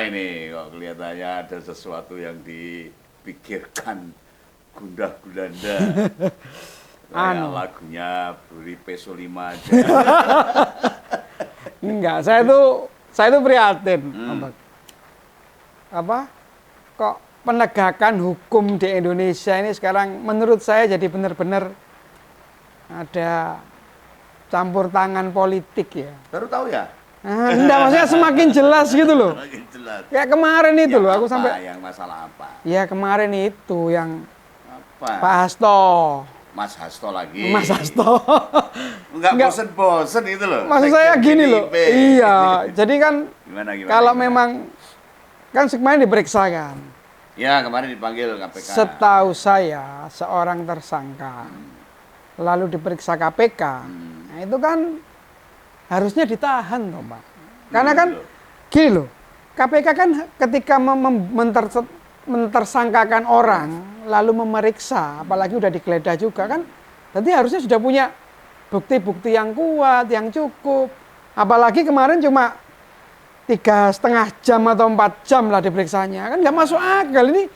ini? Kok kelihatannya ada sesuatu yang dipikirkan gundah gulana. Kayak lagunya Buri Peso 5 aja. Enggak, saya itu prihatin. Apa? Kok penegakan hukum di Indonesia ini sekarang menurut saya jadi benar-benar ada campur tangan politik ya. Baru tahu ya? Enggak, maksudnya semakin jelas gitu loh. Semakin jelas. Kayak kemarin itu Yang loh, aku apa? sampai Yang masalah apa? ya kemarin itu yang Apa? Pak Hasto. Mas Hasto lagi. Mas Hasto. Enggak Enggak. bosen-bosen itu loh. Maksud saya Sekjen gini loh. PDIP. Iya, jadi kan Gimana? kalau memang kan kemarin diperiksa kan. Ya, kemarin dipanggil KPK. Setahu saya seorang tersangka lalu diperiksa KPK. Nah, itu kan harusnya ditahan toh, Pak. Karena kan gini loh. KPK kan ketika mentersangkakan orang lalu memeriksa, apalagi udah digeledah juga kan, berarti harusnya sudah punya bukti-bukti yang kuat, yang cukup. Apalagi kemarin cuma 3,5 jam atau 4 jam lah diperiksanya, kan nggak masuk akal ini.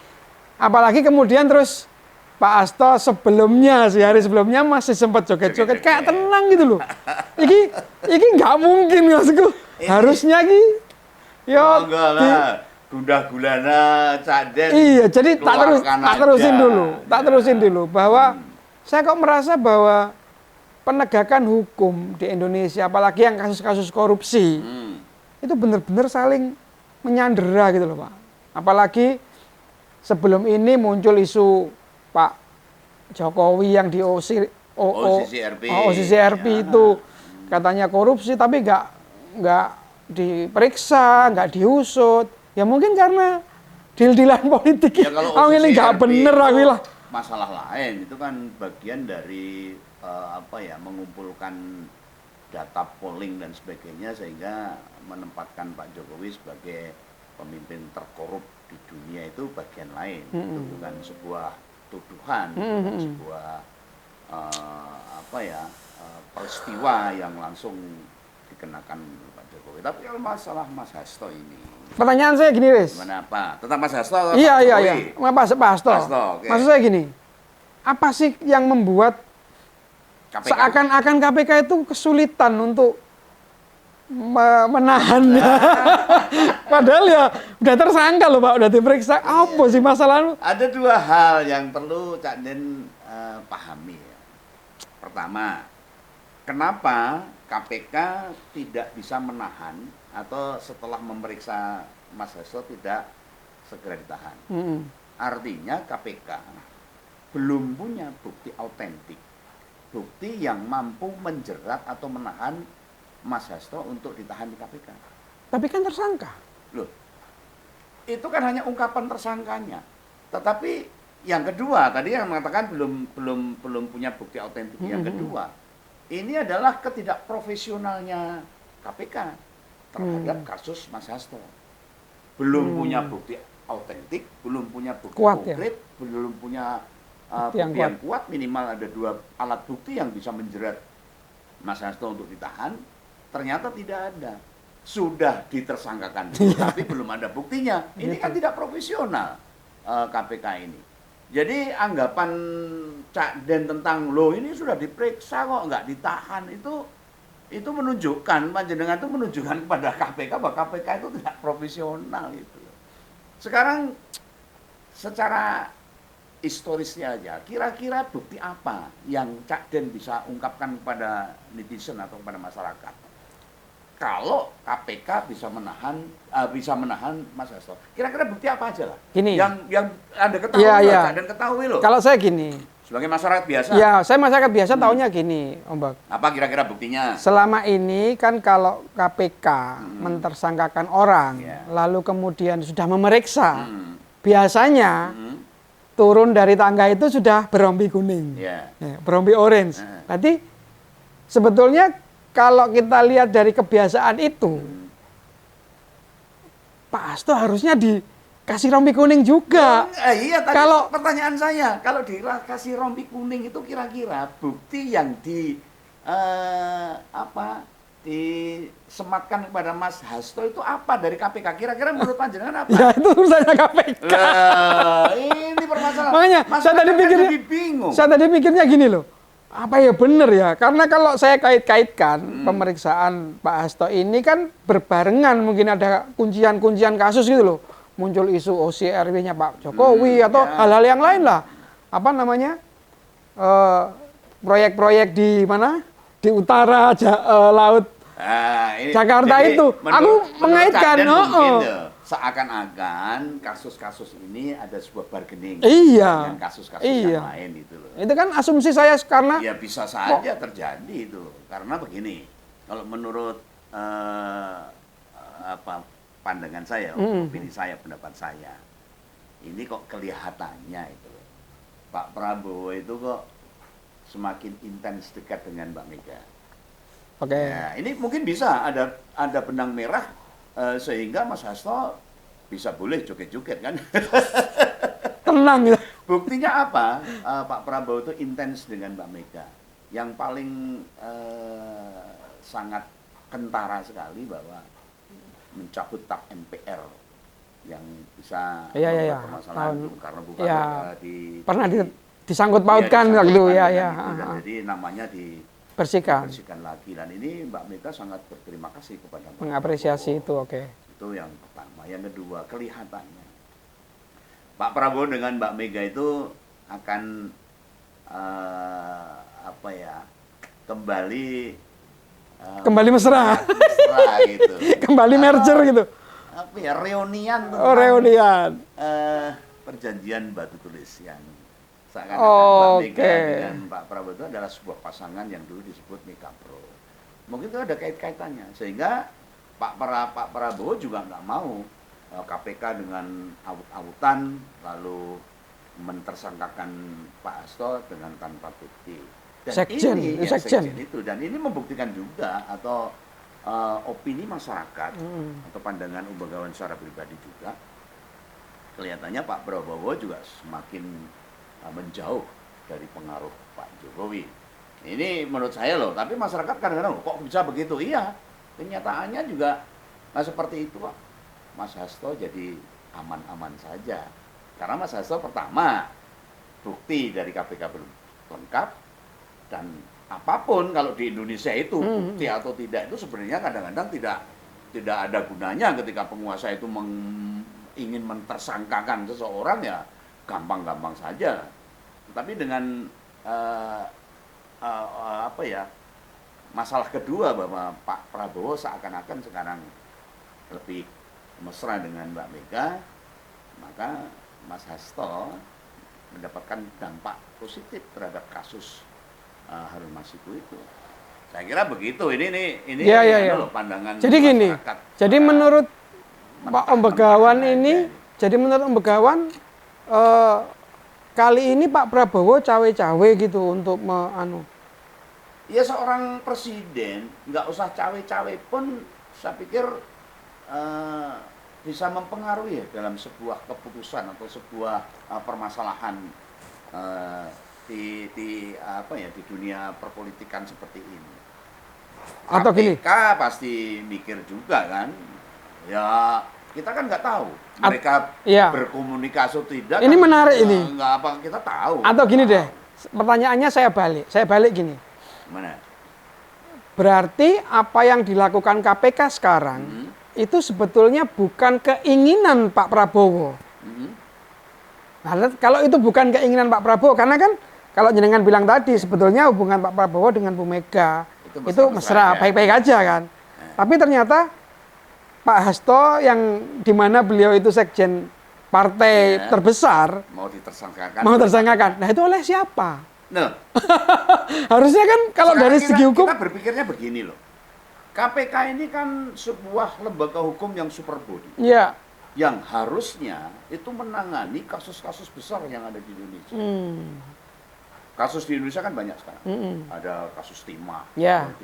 Apalagi kemudian terus Pak Hasto sebelumnya, sehari sebelumnya masih sempat joget-joget kayak tenang gitu loh. Iki nggak mungkin maksudku. Harusnya yo enggak lah. Gundah gulana Cak Den. iya, jadi tak terusin aja. dulu bahwa saya kok merasa bahwa penegakan hukum di Indonesia, apalagi yang kasus-kasus korupsi, itu benar-benar saling menyandera gitu loh, Pak. Apalagi sebelum ini muncul isu Pak Jokowi yang di OCCRP itu katanya korupsi, tapi nggak diperiksa, nggak diusut. Ya mungkin karena deal-dealan politik. Ya, kalau ini nggak bener aku lah. Masalah lain itu kan bagian dari mengumpulkan data polling dan sebagainya sehingga menempatkan Pak Jokowi sebagai pemimpin terkorup di dunia itu bagian lain. Itu bukan sebuah tuduhan, bukan sebuah peristiwa yang langsung dikenakan Pak Jokowi. Tapi kalau masalah Mas Hasto ini, pertanyaan saya gini, Riz. gimana apa? Tentang Mas Hasto atau Iya. Pak Jokowi? Pak Hasto. Okay. Maksud saya gini, apa sih yang membuat KPK. seakan-akan KPK itu kesulitan untuk menahannya? Padahal ya udah tersangka loh Pak, udah diperiksa. Apa sih masalahnya? Ada dua hal yang perlu Cak Den pahami ya. Pertama, kenapa KPK tidak bisa menahan atau setelah memeriksa Mas Hasto tidak segera ditahan? Artinya KPK belum punya bukti autentik, bukti yang mampu menjerat atau menahan Mas Hasto untuk ditahan di KPK. Tapi kan tersangka. Loh, itu kan hanya ungkapan tersangkanya. Tetapi yang kedua, tadi yang mengatakan belum punya bukti autentik. Yang kedua, ini adalah ketidakprofesionalnya KPK terhadap kasus Mas Hasto. Belum punya bukti autentik, belum punya bukti Kuat, konkret, belum punya bukti yang kuat. Minimal ada 2 alat bukti yang bisa menjerat Mas Hasto untuk ditahan. Ternyata tidak ada. Sudah ditersangkakan, tapi belum ada buktinya. Ini kan tidak profesional KPK ini. Jadi anggapan Cak Den tentang lo ini sudah diperiksa kok nggak ditahan itu menunjukkan panjenengan itu menunjukkan kepada KPK bahwa KPK itu tidak profesional itu. Sekarang secara historisnya aja, kira-kira bukti apa yang Cak Den bisa ungkapkan kepada netizen atau kepada masyarakat? Kalau KPK bisa menahan Mas Hasto, kira-kira bukti apa aja lah? Gini. Yang Anda ketahui dan ketahui loh. Kalau saya gini. Sebagai masyarakat biasa. Ya, saya masyarakat biasa taunya gini, Om Bak. Apa kira-kira buktinya? Selama ini kan kalau KPK mentersangkakan orang, lalu kemudian sudah memeriksa, biasanya turun dari tangga itu sudah berompi kuning, berompi orange. Berarti sebetulnya kalau kita lihat dari kebiasaan itu, Pak Hasto harusnya dikasih rompi kuning juga. Iya, tadi kalau pertanyaan saya, kalau dikasih rompi kuning itu kira-kira bukti yang disematkan kepada Mas Hasto itu apa dari KPK? Kira-kira menurut panjenengan apa? Ya itu urusannya KPK. Ini permasalahan. Makanya saya tadi pikirnya, jadi bingung. saya tadi pikirnya gini loh, apa ya benar ya? Karena kalau saya kait-kaitkan pemeriksaan Pak Hasto ini kan berbarengan, mungkin ada kuncian-kuncian kasus gitu loh. Muncul isu OCRW-nya Pak Jokowi atau hal-hal yang lain lah. Apa namanya? Proyek-proyek di mana? Di utara laut Jakarta itu. Aku mengaitkan, seakan-akan kasus-kasus ini ada sebuah bargaining dengan kasus-kasus yang lain itu loh. Itu kan asumsi saya karena ya bisa saja terjadi itu. Karena begini, kalau menurut pandangan saya, opini saya, pendapat saya, ini kok kelihatannya itu loh, Pak Prabowo itu kok semakin intens dekat dengan Mbak Mega. Oke. Nah, ini mungkin bisa ada benang merah sehingga Mas Hasto bisa boleh joget-joget kan. Tenang ya. Buktinya apa? Pak Prabowo itu intens dengan Mbak Mega. Yang paling sangat kentara sekali bahwa mencabut TAP MPR yang bisa permasalahan itu karena bukan pernah disangkut pautkan gitu ya. Jadi namanya bersihkan lagi, dan ini Mbak Mega sangat berterima kasih kepada Pak mengapresiasi Prabowo. itu. Itu yang pertama. Yang kedua, kelihatannya Pak Prabowo dengan Mbak Mega itu akan kembali mesra gitu. Kembali merger gitu. Reunian perjanjian batu tulis yang seakan-akan Mbak Mega dengan Pak Prabowo itu adalah sebuah pasangan yang dulu disebut Mega Pro. Mungkin itu ada kait-kaitannya, sehingga Pak Prabowo juga nggak mau KPK dengan awut-awutan lalu mentersangkakan Pak Hasto dengan tanpa bukti. Dan sekjen itu, dan ini membuktikan juga atau opini masyarakat atau pandangan Umbagawan secara pribadi juga, kelihatannya Pak Prabowo juga semakin menjauh dari pengaruh Pak Jokowi. Ini menurut saya loh, tapi masyarakat kadang-kadang kok bisa begitu? Iya, kenyataannya juga nggak seperti itu Pak. Mas Hasto jadi aman-aman saja. Karena Mas Hasto pertama, bukti dari KPK belum lengkap, dan apapun kalau di Indonesia itu bukti atau tidak itu sebenarnya kadang-kadang tidak ada gunanya ketika penguasa itu ingin mentersangkakan seseorang, ya gampang-gampang saja. Tapi dengan masalah kedua bahwa Pak Prabowo seakan-akan sekarang lebih mesra dengan Mbak Mega, maka Mas Hasto mendapatkan dampak positif terhadap kasus Harun Masiku itu. Saya kira begitu. Ini loh pandangan. Jadi gini, jadi menurut Pak Umbagawan ini, jadi menurut Umbagawan kali ini Pak Prabowo cawe-cawe gitu untuk Ya seorang presiden nggak usah cawe-cawe pun saya pikir bisa mempengaruhi dalam sebuah keputusan atau sebuah permasalahan di dunia perpolitikan seperti ini. Atau gini, KPK pasti mikir juga kan, ya kita kan nggak tahu mereka berkomunikasi atau tidak. Ini kan menarik ini. Nggak apa kita tahu. Atau gini deh, pertanyaannya saya balik gini. Mana? Berarti apa yang dilakukan KPK sekarang itu sebetulnya bukan keinginan Pak Prabowo. Nah, kalau itu bukan keinginan Pak Prabowo, karena kan kalau jenengan bilang tadi sebetulnya hubungan Pak Prabowo dengan Bu Mega itu mesra, baik-baik aja kan. Tapi ternyata Pak Hasto yang dimana beliau itu sekjen partai terbesar mau ditersangkakan. Nah itu oleh siapa? Nah, harusnya kan kalau dari segi hukum kita berpikirnya begini loh. KPK ini kan sebuah lembaga hukum yang super body. Iya. Yang harusnya itu menangani kasus-kasus besar yang ada di Indonesia. Kasus di Indonesia kan banyak sekarang. Ada kasus timah, 300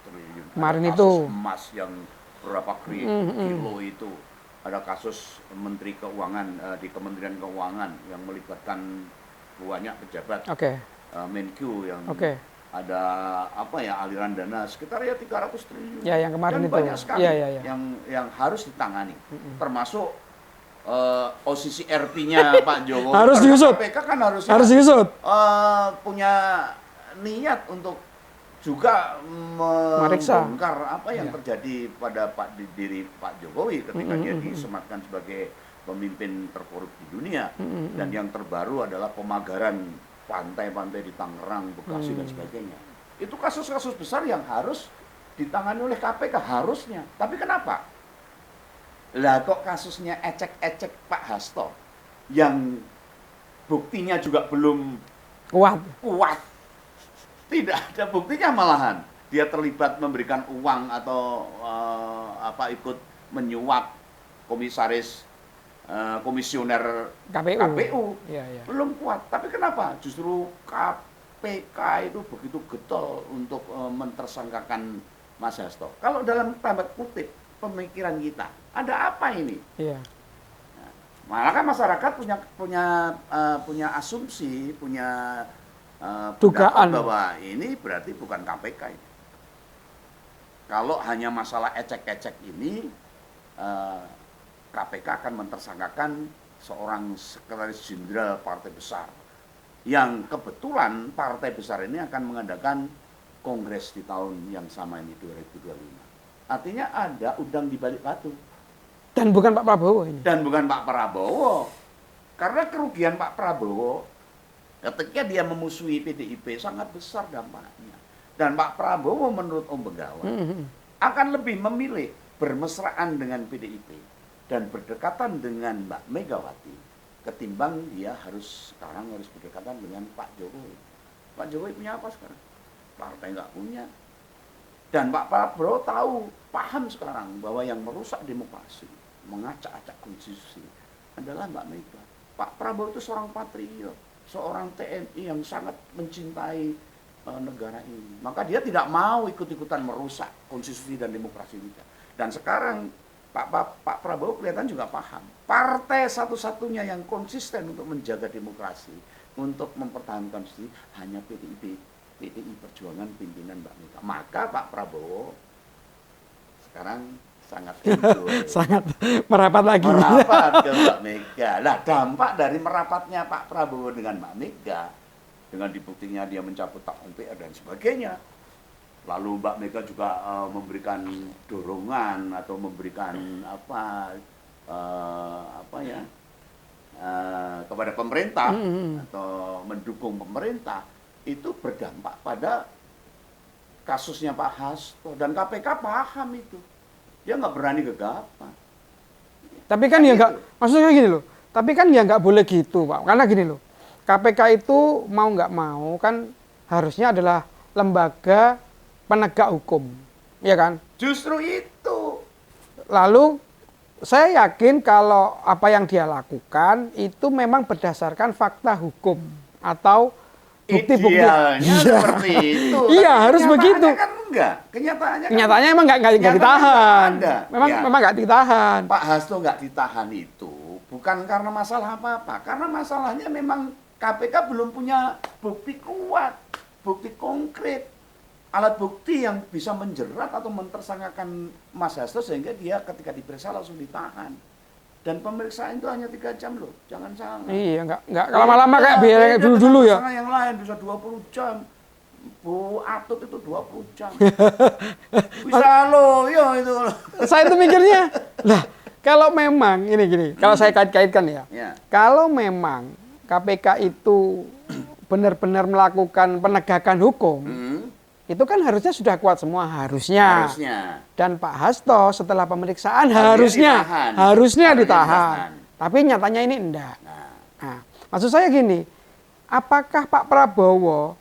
triliun. Kemarin ada itu kasus emas yang berapa kilo itu. Ada kasus Menteri Keuangan di Kementerian Keuangan yang melibatkan banyak pejabat. Menkyu yang ada apa ya, aliran dana sekitar ya 300 triliun. Ya, yang kemarin dan itu. banyak sekali Ya. yang harus ditangani. Termasuk OCC RP-nya Pak Jokowi. Harus diusut. KPK kan harus diusut. Punya niat untuk juga membongkar apa yang terjadi pada diri Pak Jokowi ketika dia disematkan sebagai pemimpin terkorup di dunia. Dan yang terbaru adalah pemagaran pantai-pantai di Tangerang, Bekasi dan sebagainya. Itu kasus-kasus besar yang harus ditangani oleh KPK harusnya. Tapi kenapa? Lah kok kasusnya ecek-ecek Pak Hasto yang buktinya juga belum kuat. Tidak ada buktinya, malahan dia terlibat memberikan uang atau ikut menyuap komisioner KPU. Ya. Belum kuat. Tapi kenapa? Justru KPK itu begitu getol untuk mentersangkakan Mas Hasto. Kalau dalam tanda kutip pemikiran kita, ada apa ini? Iya. Nah, malah kan masyarakat punya asumsi, punya dugaan bahwa ini berarti bukan KPK ini. Kalau hanya masalah ecek-ecek ini, KPK akan mentersangkakan seorang sekretaris jenderal partai besar yang kebetulan partai besar ini akan mengadakan kongres di tahun yang sama ini, 2025. Artinya ada udang di balik batu. Dan bukan Pak Prabowo ini. Dan bukan Pak Prabowo. Karena kerugian Pak Prabowo ketika dia memusuhi PDIP sangat besar dampaknya. Dan Pak Prabowo menurut Om Begawan akan lebih memilih bermesraan dengan PDIP dan berdekatan dengan Mbak Megawati ketimbang dia sekarang harus berdekatan dengan Pak Jokowi. Pak Jokowi punya apa sekarang? Partai nggak punya. Dan Pak Prabowo paham sekarang bahwa yang merusak demokrasi, mengacak-acak konstitusi adalah Mbak Mega. Pak Prabowo itu seorang patriot, seorang TNI yang sangat mencintai negara ini. Maka dia tidak mau ikut-ikutan merusak konstitusi dan demokrasi kita. Dan sekarang Pak Prabowo kelihatan juga paham. Partai satu-satunya yang konsisten untuk menjaga demokrasi, untuk mempertahankan konstitusi hanya PDI Perjuangan pimpinan Mbak Mega. Maka Pak Prabowo sekarang sangat sangat merapat lagi. Merapat ke Mbak Mega. Nah, dampak dari merapatnya Pak Prabowo dengan Mbak Mega, dengan dibuktinya dia mencabut hak MPR dan sebagainya. Lalu Mbak Mega juga memberikan dorongan atau memberikan kepada pemerintah atau mendukung pemerintah, itu berdampak pada kasusnya Pak Hasto. Dan KPK paham itu. Dia nggak berani gegabah. Tapi kan ya nggak, maksudnya gini loh. Tapi kan ya nggak boleh gitu, Pak. Karena gini loh, KPK itu mau nggak mau kan harusnya adalah lembaga penegak hukum, ya kan? Justru itu. Lalu saya yakin kalau apa yang dia lakukan itu memang berdasarkan fakta hukum atau bukti-bukti. Idealnya seperti itu. Iya, harus begitu. Kan enggak. Kenyataannya emang nggak ditahan. Memang nggak ditahan. Pak Hasto nggak ditahan itu bukan karena masalah apa-apa. Karena masalahnya memang KPK belum punya bukti kuat, bukti konkret, alat bukti yang bisa menjerat atau mentersangkakan Mas Hasto sehingga dia ketika diperiksa langsung ditahan. Dan pemeriksaan itu hanya 3 jam loh, jangan salah. Iya, nggak lama-lama kayak biar dulu ya. Yang lain bisa 20 jam. Bu Atut itu 20 jam. Bisa loh, ya itu. Saya itu mikirnya, lah kalau memang gini, kalau saya kait-kaitkan ya. Kalau memang KPK itu benar-benar melakukan penegakan hukum, itu kan harusnya sudah kuat semua, harusnya. Dan Pak Hasto setelah pemeriksaan harusnya ditahan. Tapi nyatanya ini enggak. Nah, maksud saya gini, apakah Pak Prabowo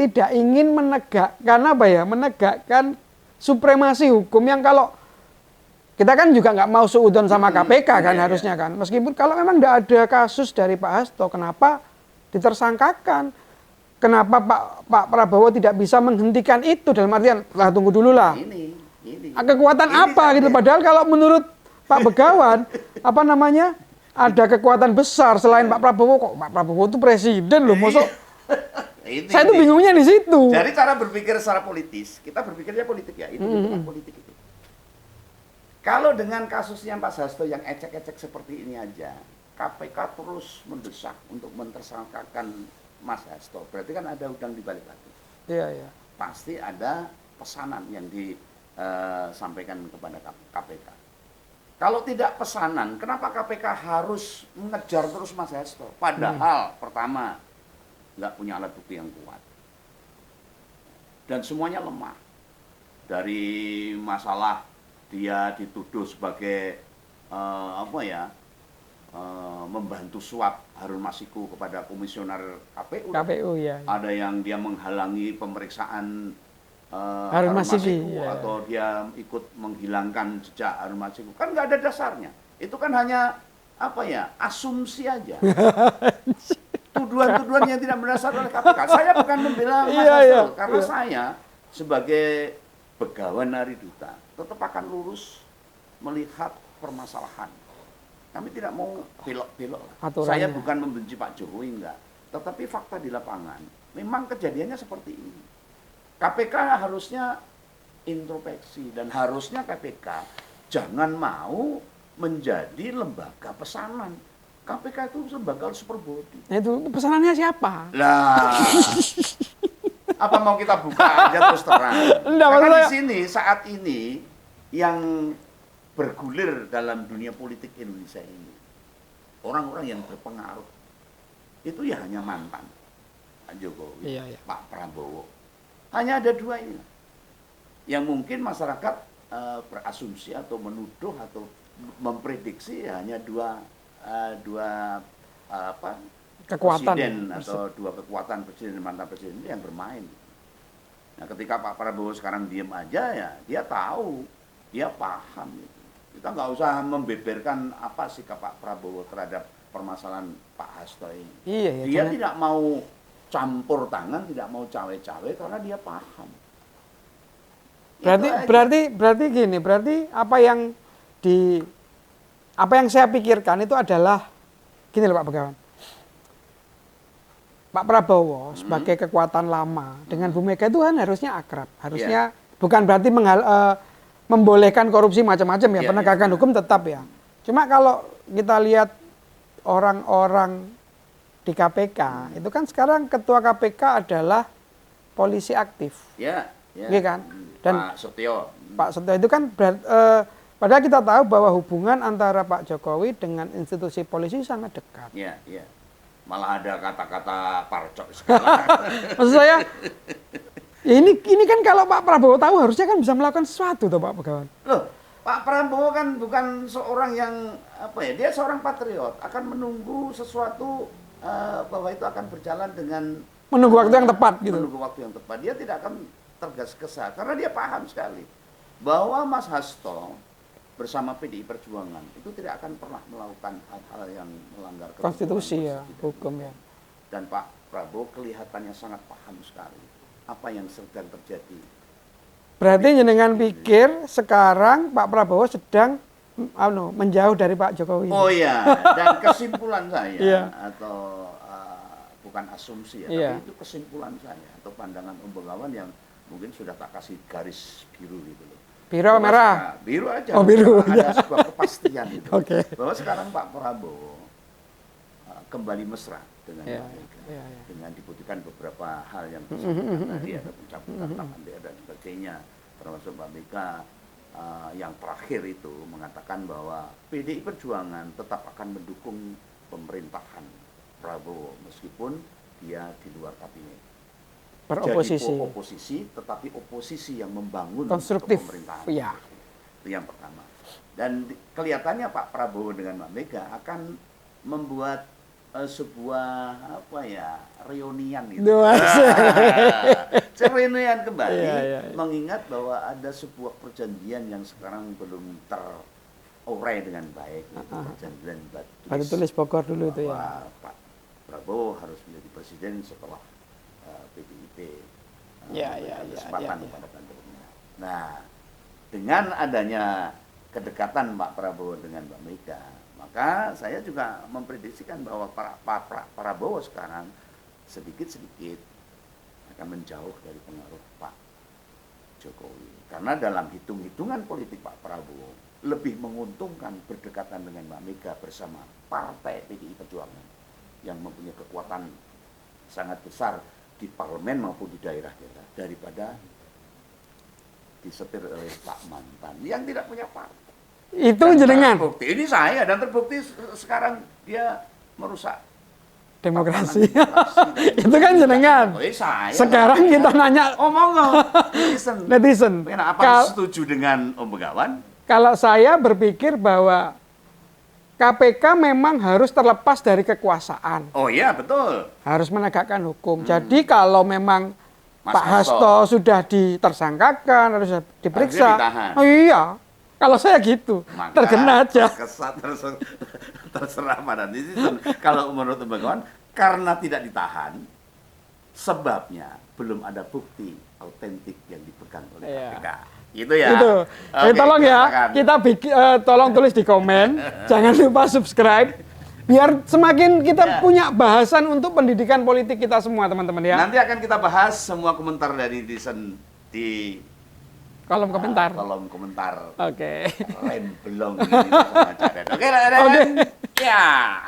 tidak ingin menegakkan supremasi hukum yang kalau kita kan juga nggak mau suudon sama KPK kan harusnya kan. Meskipun kalau memang enggak ada kasus dari Pak Hasto, kenapa ditersangkakan? Kenapa Pak Prabowo tidak bisa menghentikan itu, dalam artian lah tunggu dulu lah. Kekuatan apa gitu? Padahal kalau menurut Pak Begawan ada kekuatan besar selain Pak Prabowo. Kok Pak Prabowo itu presiden loh, mosok Saya tuh bingungnya di situ. Jadi cara berpikir secara politis, kita berpikirnya politik ya, itu hitungan politik itu. Kalau dengan kasusnya Pak Hasto yang ecek-ecek seperti ini aja, KPK terus mendesak untuk mentersangkakan Mas Hasto, berarti kan ada udang di balik batu. Iya, iya. Pasti ada pesanan yang disampaikan kepada KPK. Kalau tidak pesanan, kenapa KPK harus mengejar terus Mas Hasto? Padahal pertama, nggak punya alat bukti yang kuat. Dan semuanya lemah. Dari masalah dia dituduh sebagai membantu suap Harun Masiku kepada komisioner KPU. KPU ya. Ada yang dia menghalangi pemeriksaan Harun Masiku atau dia ikut menghilangkan jejak Harun Masiku. Kan nggak ada dasarnya. Itu kan hanya asumsi aja. Tuduhan-tuduhan yang tidak berdasar oleh KPK. Saya bukan membela Mas Hasto, karena saya sebagai Begawan Hari Duta tetap akan lurus melihat permasalahan. Kami tidak mau belok-belok. Saya bukan membenci Pak Jokowi, enggak. Tetapi fakta di lapangan, memang kejadiannya seperti ini. KPK harusnya introspeksi dan harusnya KPK jangan mau menjadi lembaga pesanan. KPK itu lembaga super body. Itu pesanannya siapa? Lah, apa mau kita buka aja terus terang? Karena di sini saat ini yang bergulir dalam dunia politik Indonesia ini, orang-orang yang berpengaruh itu ya hanya mantan Pak Jokowi, Pak Prabowo. Hanya ada dua ini yang mungkin masyarakat berasumsi atau menuduh atau memprediksi hanya dua kekuatan presiden atau dua kekuatan presiden dan mantan presiden yang bermain. Nah, ketika Pak Prabowo sekarang diem aja ya, dia tahu, dia paham gitu. Kita nggak usah membeberkan apa sikap Pak Prabowo terhadap permasalahan Pak Hasto ini. Dia tidak mau campur tangan, tidak mau cawe-cawe karena dia paham. Berarti gini, berarti apa yang saya pikirkan itu adalah gini loh Pak Begawan. Pak Prabowo sebagai kekuatan lama dengan Bu Mega itu kan harusnya akrab, harusnya bukan berarti membolehkan korupsi macam-macam ya, penegakan hukum tetap ya. Cuma kalau kita lihat orang-orang di KPK, itu kan sekarang ketua KPK adalah polisi aktif. Iya kan? Dan Pak Setio itu kan padahal kita tahu bahwa hubungan antara Pak Jokowi dengan institusi polisi sangat dekat. Iya. Malah ada kata-kata parcok sekarang. Maksud saya, ini kan kalau Pak Prabowo tahu harusnya kan bisa melakukan sesuatu tuh Pak Begawan. Loh, Pak Prabowo kan bukan seorang yang dia seorang patriot, akan menunggu sesuatu bahwa itu akan berjalan dengan menunggu waktu yang tepat gitu. Menunggu waktu yang tepat. Dia tidak akan tergesa-gesa karena dia paham sekali bahwa Mas Hasto bersama PDI Perjuangan itu tidak akan pernah melakukan hal-hal yang melanggar konstitusi ya, hukum ya. Dan Pak Prabowo kelihatannya sangat paham sekali apa yang sedang terjadi. Berarti jenengan pikir sekarang Pak Prabowo sedang menjauh dari Pak Jokowi. Oh iya, dan kesimpulan saya atau bukan asumsi ya, tapi itu kesimpulan saya atau pandangan Om Begawan yang mungkin sudah tak kasih garis biru gitu loh. Biru atau merah? Biru aja. Oh, biru. Ada sebuah kepastian gitu. Bahwa sekarang Pak Prabowo kembali mesra dengan Mega. Dengan dibuktikan beberapa hal yang disebutkan tadi, ada pencabutan tangan dia dan sebagainya. Termasuk Pak Mega yang terakhir itu mengatakan bahwa PDI Perjuangan tetap akan mendukung pemerintahan Prabowo meskipun dia di luar kabinet. Beroposisi. Jadi oposisi, tetapi oposisi yang membangun konstruktif pemerintahan. Ya. Itu yang pertama. Dan kelihatannya Pak Prabowo dengan Mbak Mega akan membuat sebuah reunian gitu. Reunian kembali, mengingat bahwa ada sebuah perjanjian yang sekarang belum terurai dengan baik, perjanjian batu tulis Bogor dulu itu ya. Pak Prabowo harus menjadi presiden setelah PDIP kesempatan kepada kadernya. Nah, dengan adanya kedekatan Pak Prabowo dengan Mbak Mega, maka saya juga memprediksikan bahwa Pak Prabowo sekarang sedikit-sedikit akan menjauh dari pengaruh Pak Jokowi. Karena dalam hitung-hitungan politik Pak Prabowo lebih menguntungkan berdekatan dengan Mbak Mega bersama Partai PDI Perjuangan yang mempunyai kekuatan sangat besar di parlemen maupun di daerah-daerah daripada disetir oleh Pak Mantan yang tidak punya partai. Itu Dan jenengan terbukti, ini saya, dan terbukti sekarang dia merusak demokrasi. demokrasi. Itu kan jenengan. Saya Sekarang kita nanya ngomong netizen. Apa setuju dengan Om Begawan? Kalau saya berpikir bahwa KPK memang harus terlepas dari kekuasaan. Oh iya, betul. Harus menegakkan hukum. Jadi kalau memang Mas Pak Hasto sudah ditersangkakan, harus diperiksa. ditahan. Oh iya, kalau saya gitu, Maka terkena aja. Terserah pada netizen. Kalau menurut Om Begawan, karena tidak ditahan, sebabnya belum ada bukti autentik yang dipegang oleh KPK. Gitu ya. Itu. Oke, Tolong ya, silakan. kita tolong tulis di komen. Jangan lupa subscribe. Biar semakin kita punya bahasan untuk pendidikan politik kita semua, teman-teman ya. Nanti akan kita bahas semua komentar dari netizen di Kolom komentar. kolom komentar. Oke. Rem belum. Oke, ya.